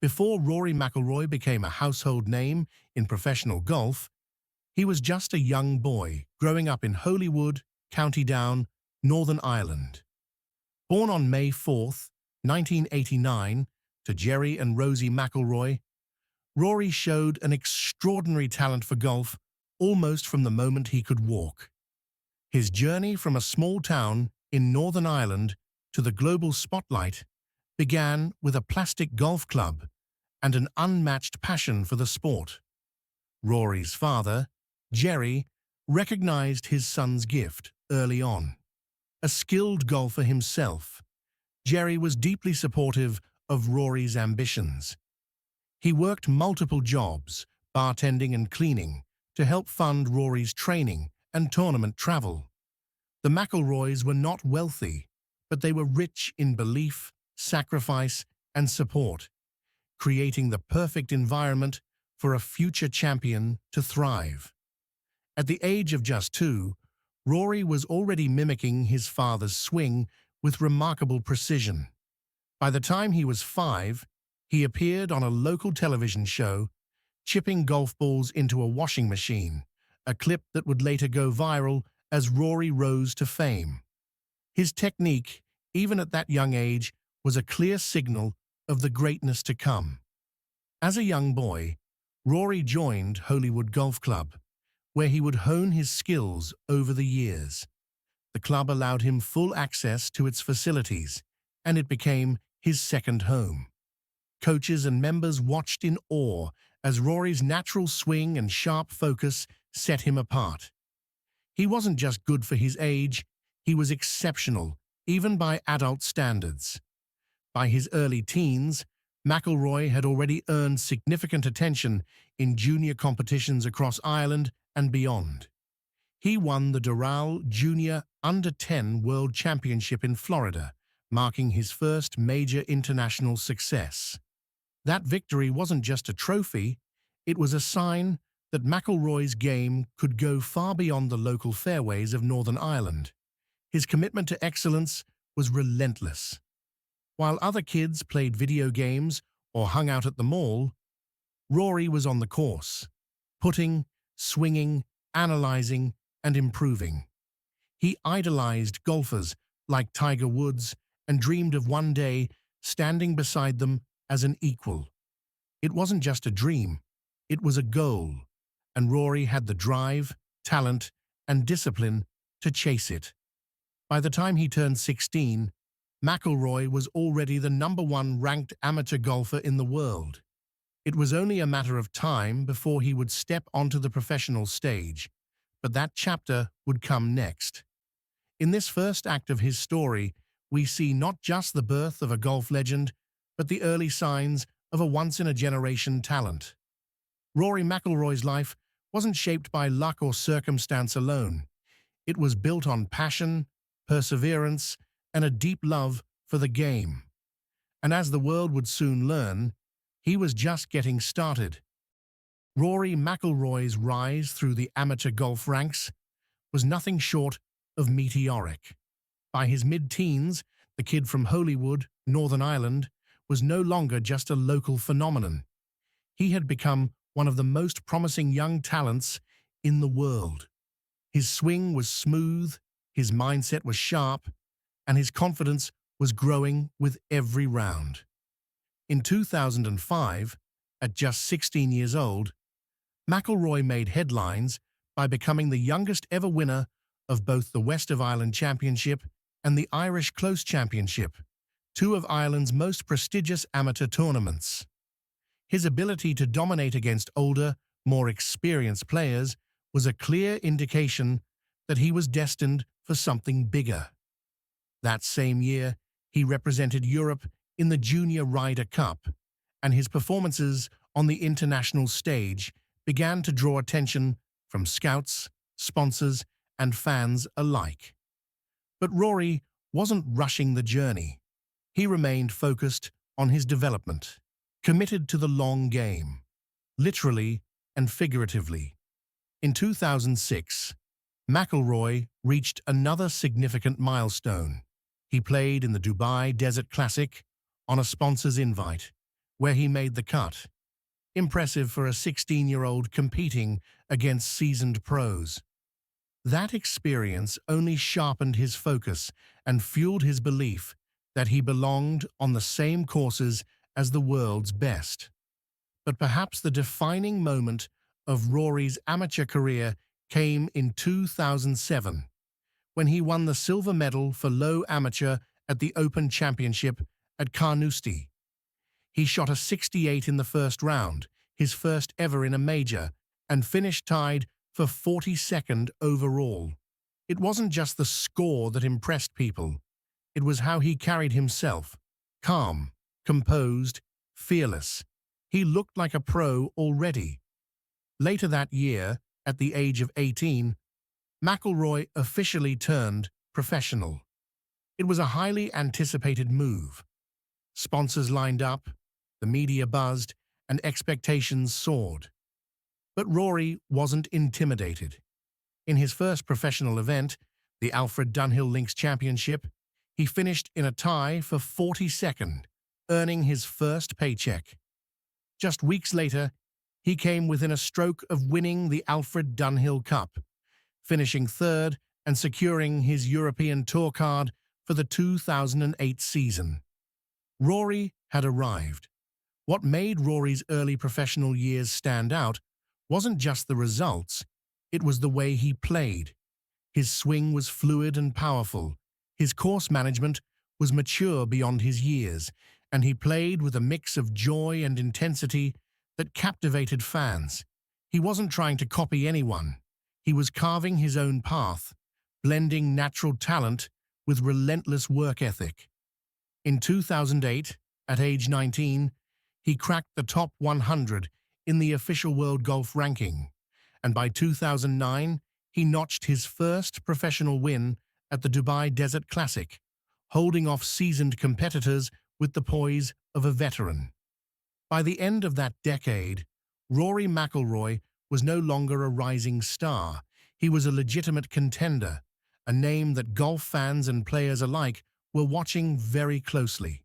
Before Rory McIlroy became a household name in professional golf, he was just a young boy growing up in Holywood, County Down, Northern Ireland. Born on May 4, 1989, to Jerry and Rosie McIlroy, Rory showed an extraordinary talent for golf almost from the moment he could walk. His journey from a small town in Northern Ireland to the global spotlight began with a plastic golf club and an unmatched passion for the sport. Rory's father, Jerry, recognized his son's gift early on. A skilled golfer himself, Jerry was deeply supportive of Rory's ambitions. He worked multiple jobs, bartending and cleaning, to help fund Rory's training and tournament travel. The McIlroys were not wealthy, but they were rich in belief, sacrifice, and support, creating the perfect environment for a future champion to thrive. At the age of just 2, Rory was already mimicking his father's swing with remarkable precision. By the time he was 5, he appeared on a local television show, chipping golf balls into a washing machine, a clip that would later go viral as Rory rose to fame. His technique, even at that young age, was a clear signal of the greatness to come. As a young boy, Rory joined Holywood Golf Club, where he would hone his skills over the years. The club allowed him full access to its facilities, and it became his second home. Coaches and members watched in awe as Rory's natural swing and sharp focus set him apart. He wasn't just good for his age, he was exceptional, even by adult standards. By his early teens, McIlroy had already earned significant attention in junior competitions across Ireland and beyond. He won the Doral Junior Under-10 World Championship in Florida, marking his first major international success. That victory wasn't just a trophy, it was a sign that McIlroy's game could go far beyond the local fairways of Northern Ireland. His commitment to excellence was relentless. While other kids played video games or hung out at the mall, Rory was on the course, putting, swinging, analyzing, and improving. He idolized golfers like Tiger Woods and dreamed of one day standing beside them as an equal. It wasn't just a dream, it was a goal, and Rory had the drive, talent, and discipline to chase it. By the time he turned 16, McIlroy was already the #1 ranked amateur golfer in the world. It was only a matter of time before he would step onto the professional stage, but that chapter would come next. In this first act of his story, we see not just the birth of a golf legend, but the early signs of a once-in-a-generation talent. Rory McIlroy's life wasn't shaped by luck or circumstance alone. It was built on passion, perseverance, and a deep love for the game. And as the world would soon learn, he was just getting started. Rory McIlroy's rise through the amateur golf ranks was nothing short of meteoric. By his mid-teens, the kid from Holywood, Northern Ireland, was no longer just a local phenomenon. He had become one of the most promising young talents in the world. His swing was smooth, his mindset was sharp, and his confidence was growing with every round. In 2005, at just 16 years old, McIlroy made headlines by becoming the youngest ever winner of both the West of Ireland Championship and the Irish Close Championship, two of Ireland's most prestigious amateur tournaments. His ability to dominate against older, more experienced players was a clear indication that he was destined for something bigger. That same year, he represented Europe in the Junior Ryder Cup, and his performances on the international stage began to draw attention from scouts, sponsors, and fans alike. But Rory wasn't rushing the journey. He remained focused on his development, committed to the long game, literally and figuratively. In 2006, McIlroy reached another significant milestone. He played in the Dubai Desert Classic on a sponsor's invite, where he made the cut. Impressive for a 16-year-old competing against seasoned pros. That experience only sharpened his focus and fueled his belief that he belonged on the same courses as the world's best. But perhaps the defining moment of Rory's amateur career came in 2007, when he won the silver medal for low amateur at the Open Championship at Carnoustie. He shot a 68 in the first round, his first ever in a major, and finished tied for 42nd overall. It wasn't just the score that impressed people. It was how he carried himself. Calm, composed, fearless. He looked like a pro already. Later that year, at the age of 18, McIlroy officially turned professional. It was a highly anticipated move. Sponsors lined up, the media buzzed, and expectations soared. But Rory wasn't intimidated. In his first professional event, the Alfred Dunhill Links Championship, he finished in a tie for 42nd, earning his first paycheck. Just weeks later, he came within a stroke of winning the Alfred Dunhill Cup, finishing third and securing his European Tour card for the 2008 season. Rory had arrived. What made Rory's early professional years stand out wasn't just the results, it was the way he played. His swing was fluid and powerful, his course management was mature beyond his years, and he played with a mix of joy and intensity that captivated fans. He wasn't trying to copy anyone. He was carving his own path, blending natural talent with relentless work ethic. In 2008, at age 19, he cracked the top 100 in the official World Golf Ranking, and by 2009, he notched his first professional win at the Dubai Desert Classic, holding off seasoned competitors with the poise of a veteran. By the end of that decade, Rory McIlroy was no longer a rising star. He was a legitimate contender, a name that golf fans and players alike were watching very closely.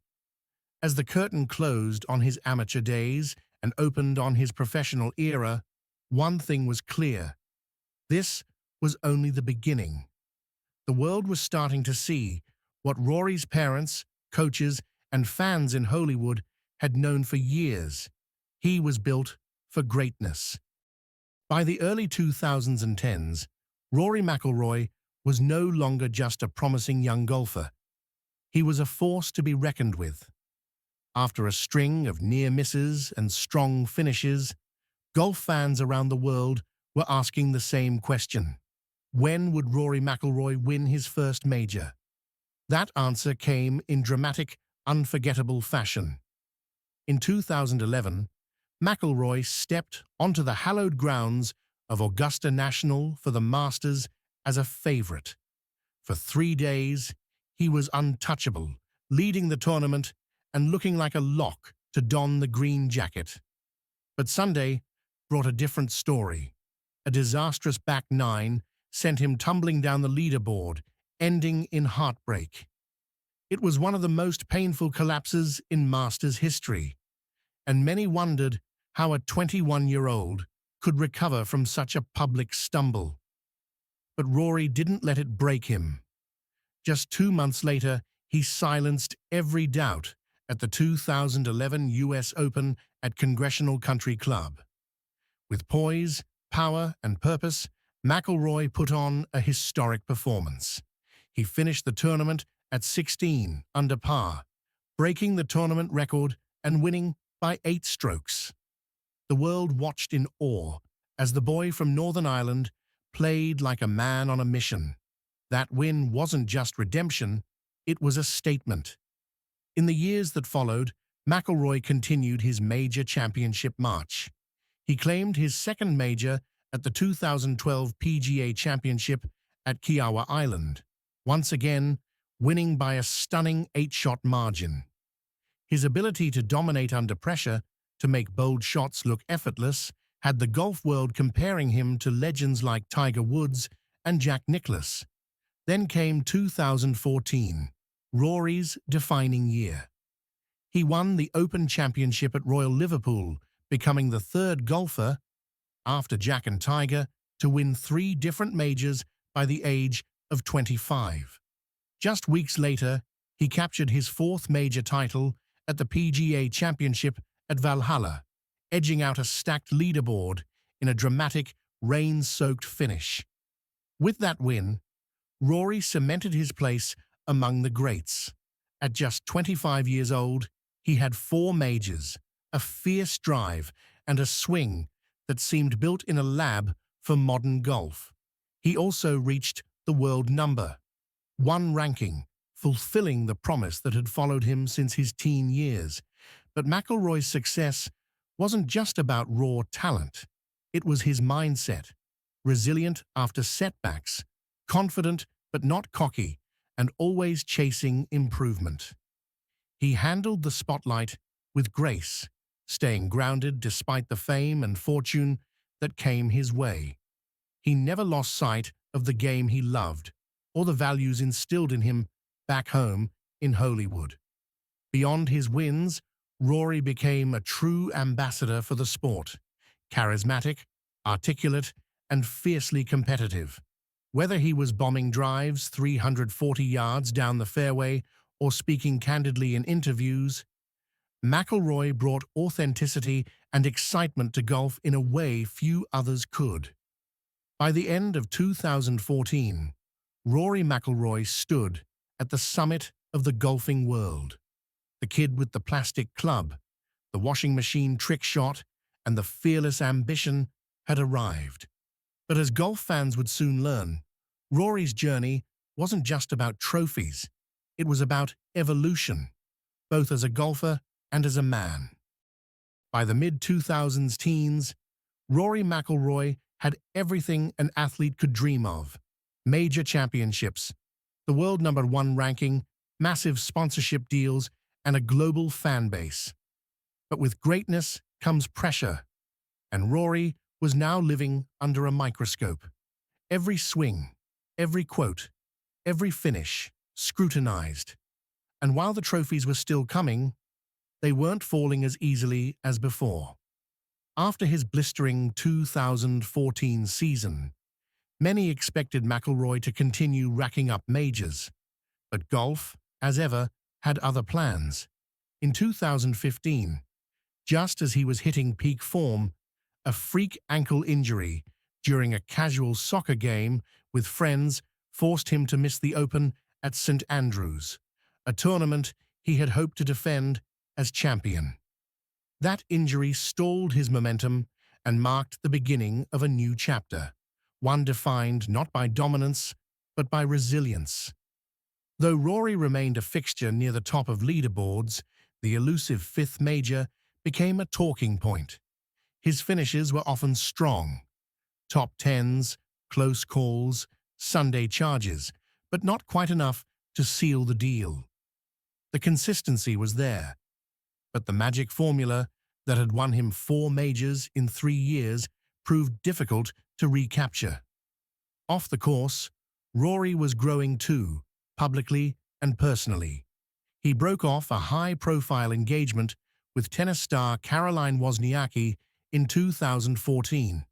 As the curtain closed on his amateur days and opened on his professional era, one thing was clear. This was only the beginning. The world was starting to see what Rory's parents, coaches, and fans in Hollywood had known for years. He was built for greatness. By the early 2010s, Rory McIlroy was no longer just a promising young golfer. He was a force to be reckoned with. After a string of near misses and strong finishes, golf fans around the world were asking the same question. When would Rory McIlroy win his first major? That answer came in dramatic, unforgettable fashion. In 2011, McIlroy stepped onto the hallowed grounds of Augusta National for the Masters as a favorite. For 3 days, he was untouchable, leading the tournament and looking like a lock to don the green jacket. But Sunday brought a different story. A disastrous back nine sent him tumbling down the leaderboard, ending in heartbreak. It was one of the most painful collapses in Masters history, and many wondered how a 21-year-old could recover from such a public stumble. But Rory didn't let it break him. Just 2 months later, he silenced every doubt at the 2011 U.S. Open at Congressional Country Club. With poise, power, and purpose, McIlroy put on a historic performance. He finished the tournament at 16 under par, breaking the tournament record and winning by 8 strokes. The world watched in awe as the boy from Northern Ireland played like a man on a mission. That win wasn't just redemption, it was a statement. In the years that followed, McIlroy continued his major championship march. He claimed his second major at the 2012 PGA Championship at Kiawah Island, once again winning by a stunning 8-shot margin. His ability to dominate under pressure, to make bold shots look effortless, had the golf world comparing him to legends like Tiger Woods and Jack Nicklaus. Then came 2014, Rory's defining year. He won the Open Championship at Royal Liverpool, becoming the third golfer, after Jack and Tiger, to win 3 different majors by the age of 25. Just weeks later, he captured his 4th major title at the PGA Championship at Valhalla, edging out a stacked leaderboard in a dramatic, rain-soaked finish. With that win, Rory cemented his place among the greats. At just 25 years old, he had 4 majors, a fierce drive, and a swing that seemed built in a lab for modern golf. He also reached the world number 1 ranking, fulfilling the promise that had followed him since his teen years. But McIlroy's success wasn't just about raw talent. It was his mindset, resilient after setbacks, confident but not cocky, and always chasing improvement. He handled the spotlight with grace, staying grounded despite the fame and fortune that came his way. He never lost sight of the game he loved or the values instilled in him back home in Hollywood. Beyond his wins, Rory became a true ambassador for the sport, charismatic, articulate, and fiercely competitive. Whether he was bombing drives 340 yards down the fairway or speaking candidly in interviews, McIlroy brought authenticity and excitement to golf in a way few others could. By the end of 2014, Rory McIlroy stood at the summit of the golfing world. The kid with the plastic club, the washing machine trick shot, and the fearless ambition had arrived. But as golf fans would soon learn, Rory's journey wasn't just about trophies. It was about evolution, both as a golfer and as a man. By the mid-2000s teens, Rory McIlroy had everything an athlete could dream of: major championships, the world #1 ranking, massive sponsorship deals, and a global fan base. But with greatness comes pressure, and Rory was now living under a microscope. Every swing, every quote, every finish scrutinized. And while the trophies were still coming, they weren't falling as easily as before. After his blistering 2014 season, many expected McIlroy to continue racking up majors. But golf, as ever, had other plans. In 2015, just as he was hitting peak form, a freak ankle injury during a casual soccer game with friends forced him to miss the Open at St. Andrews, a tournament he had hoped to defend as champion. That injury stalled his momentum and marked the beginning of a new chapter, one defined not by dominance, but by resilience. Though Rory remained a fixture near the top of leaderboards, the elusive 5th major became a talking point. His finishes were often strong: top 10s, close calls, Sunday charges, but not quite enough to seal the deal. The consistency was there, but the magic formula that had won him 4 majors in 3 years proved difficult to recapture. Off the course, Rory was growing too, publicly and personally. He broke off a high-profile engagement with tennis star Caroline Wozniacki in 2014,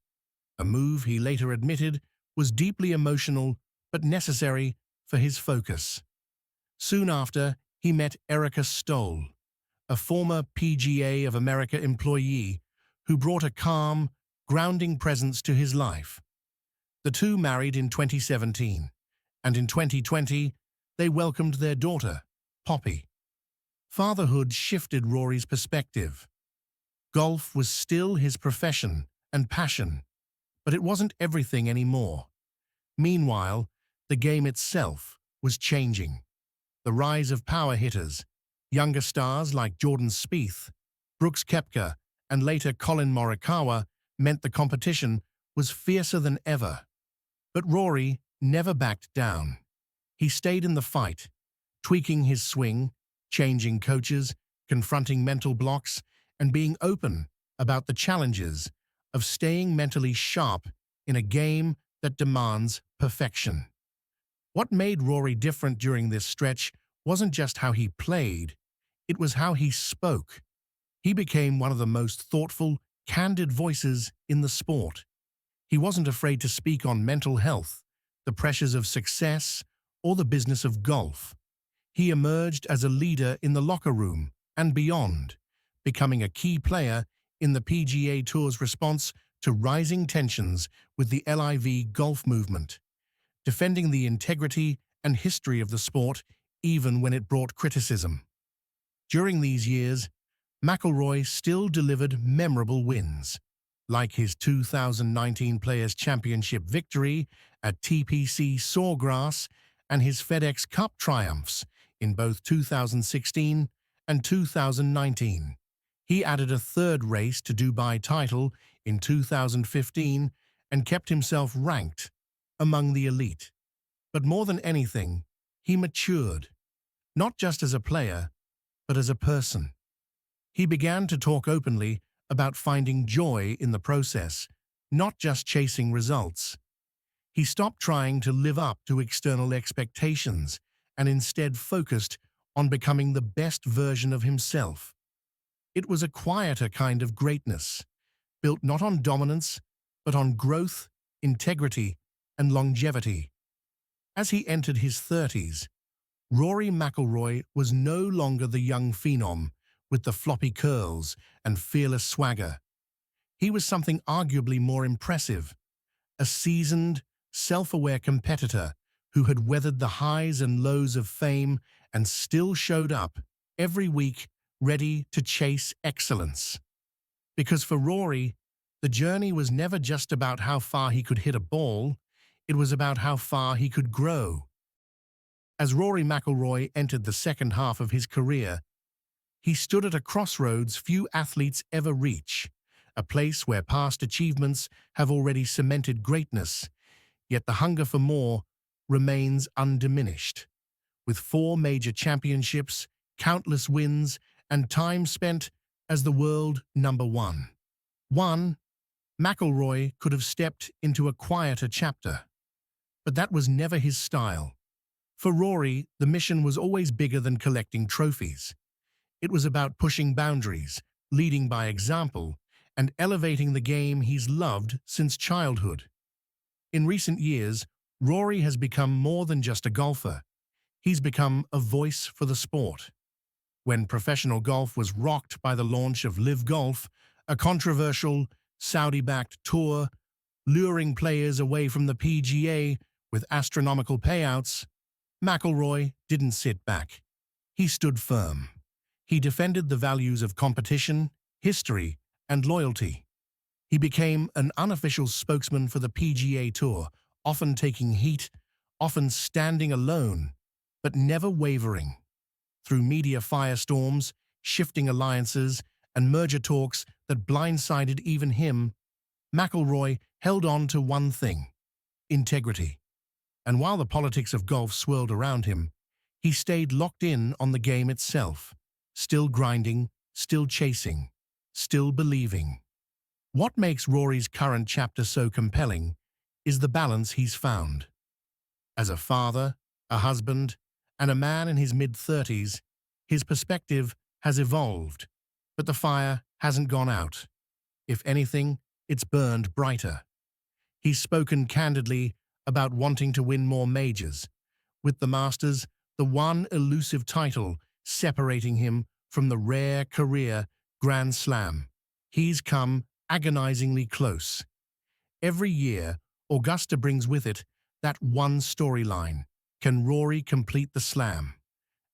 a move he later admitted was deeply emotional but necessary for his focus. Soon after, he met Erica Stoll, a former PGA of America employee who brought a calm, grounding presence to his life. The two married in 2017, and in 2020, they welcomed their daughter, Poppy. Fatherhood shifted Rory's perspective. Golf was still his profession and passion, but it wasn't everything anymore. Meanwhile, the game itself was changing. The rise of power hitters, younger stars like Jordan Spieth, Brooks Koepka, and later Colin Morikawa meant the competition was fiercer than ever. But Rory never backed down. He stayed in the fight, tweaking his swing, changing coaches, confronting mental blocks, and being open about the challenges of staying mentally sharp in a game that demands perfection. What made Rory different during this stretch wasn't just how he played, It was how he spoke. He became one of the most thoughtful, candid voices in the sport. He wasn't afraid to speak on mental health, the pressures of success, or the business of golf. He emerged as a leader in the locker room and beyond, becoming a key player in the PGA Tour's response to rising tensions with the LIV golf movement, defending the integrity and history of the sport even when it brought criticism. During these years, McIlroy still delivered memorable wins, like his 2019 Players' Championship victory at TPC Sawgrass and his FedEx Cup triumphs in both 2016 and 2019. He added a third race to Dubai title in 2015 and kept himself ranked among the elite. But more than anything, he matured, not just as a player, but as a person. He began to talk openly about finding joy in the process, not just chasing results. He stopped trying to live up to external expectations and instead focused on becoming the best version of himself. It was a quieter kind of greatness, built not on dominance, but on growth, integrity, and longevity. As he entered his 30s, Rory McIlroy was no longer the young phenom with the floppy curls and fearless swagger. He was something arguably more impressive, a seasoned, self-aware competitor who had weathered the highs and lows of fame and still showed up every week ready to chase excellence. Because for Rory, the journey was never just about how far he could hit a ball, it was about how far he could grow. As Rory McIlroy entered the second half of his career, he stood at a crossroads few athletes ever reach, a place where past achievements have already cemented greatness, yet the hunger for more remains undiminished. With 4 major championships, countless wins, and time spent as the world number one. McIlroy could have stepped into a quieter chapter, but that was never his style. For Rory, the mission was always bigger than collecting trophies. It was about pushing boundaries, leading by example, and elevating the game he's loved since childhood. In recent years, Rory has become more than just a golfer. He's become a voice for the sport. When professional golf was rocked by the launch of Live Golf, a controversial, Saudi-backed tour, luring players away from the PGA with astronomical payouts, McIlroy didn't sit back. He stood firm. He defended the values of competition, history, and loyalty. He became an unofficial spokesman for the PGA Tour, often taking heat, often standing alone, but never wavering. Through media firestorms, shifting alliances, and merger talks that blindsided even him, McIlroy held on to one thing: integrity. And while the politics of golf swirled around him, he stayed locked in on the game itself, still grinding, still chasing, still believing. What makes Rory's current chapter so compelling is the balance he's found. As a father, a husband, and a man in his mid-30s, his perspective has evolved, but the fire hasn't gone out. If anything, it's burned brighter. He's spoken candidly about wanting to win more majors, with the Masters the one elusive title separating him from the rare career Grand Slam. He's come agonizingly close. Every year, Augusta brings with it that one storyline: can Rory complete the slam?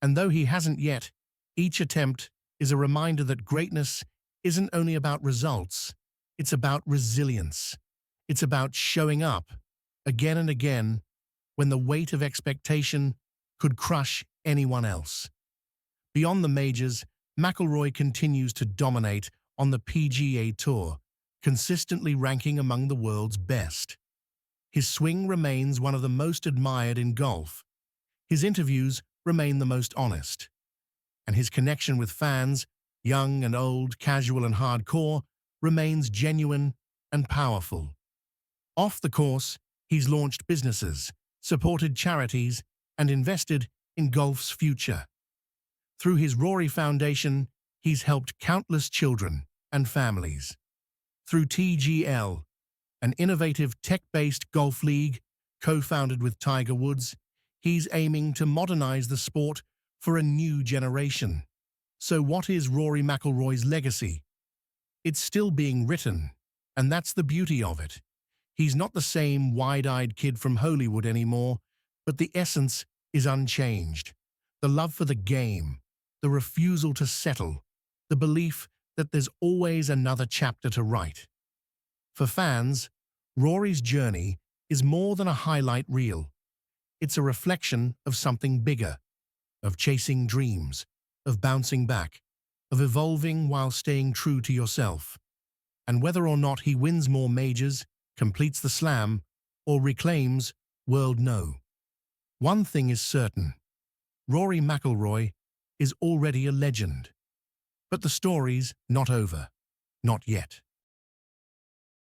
And though he hasn't yet, each attempt is a reminder that greatness isn't only about results, it's about resilience. It's about showing up again and again when the weight of expectation could crush anyone else. Beyond the majors, McIlroy continues to dominate on the PGA Tour, consistently ranking among the world's best. His swing remains one of the most admired in golf. His interviews remain the most honest. And his connection with fans, young and old, casual and hardcore, remains genuine and powerful. Off the course, he's launched businesses, supported charities, and invested in golf's future. Through his Rory Foundation, he's helped countless children and families. Through TGL, an innovative tech-based golf league co-founded with Tiger Woods, he's aiming to modernize the sport for a new generation. So what is Rory McIlroy's legacy? It's still being written, and that's the beauty of it. He's not the same wide-eyed kid from Hollywood anymore, but the essence is unchanged. The love for the game, the refusal to settle, the belief that there's always another chapter to write. For fans, Rory's journey is more than a highlight reel. It's a reflection of something bigger, of chasing dreams, of bouncing back, of evolving while staying true to yourself. And whether or not he wins more majors, completes the slam, or reclaims world no. One thing is certain, Rory McIlroy is already a legend. But the story's not over. Not yet.